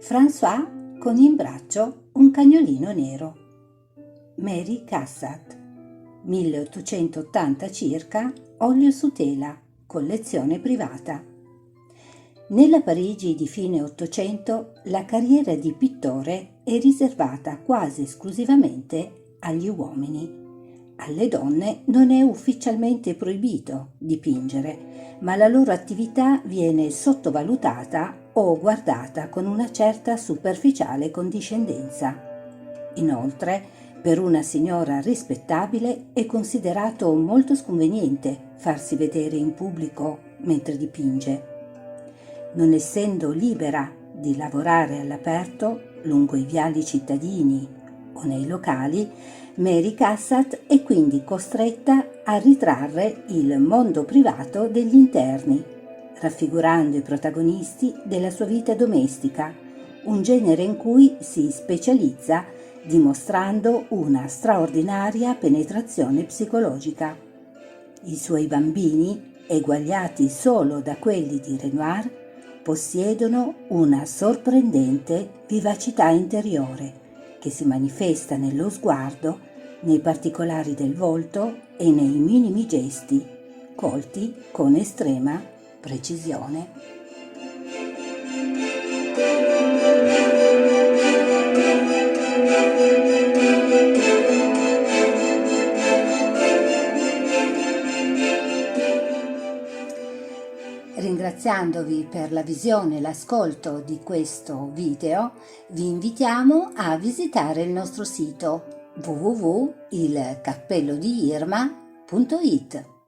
François con in braccio un cagnolino nero. Mary Cassatt, 1880 circa, olio su tela, collezione privata. Nella Parigi di fine Ottocento la carriera di pittore è riservata quasi esclusivamente agli uomini. Alle donne non è ufficialmente proibito dipingere, ma la loro attività viene sottovalutata o guardata con una certa superficiale condiscendenza. Inoltre, per una signora rispettabile è considerato molto sconveniente farsi vedere in pubblico mentre dipinge. Non essendo libera di lavorare all'aperto lungo i viali cittadini o nei locali, Mary Cassatt è quindi costretta a ritrarre il mondo privato degli interni, raffigurando i protagonisti della sua vita domestica, un genere in cui si specializza dimostrando una straordinaria penetrazione psicologica. I suoi bambini, eguagliati solo da quelli di Renoir, possiedono una sorprendente vivacità interiore che si manifesta nello sguardo, nei particolari del volto e nei minimi gesti, colti con estrema precisione. Ringraziandovi per la visione e l'ascolto di questo video, vi invitiamo a visitare il nostro sito www.ilcappellodiirma.it.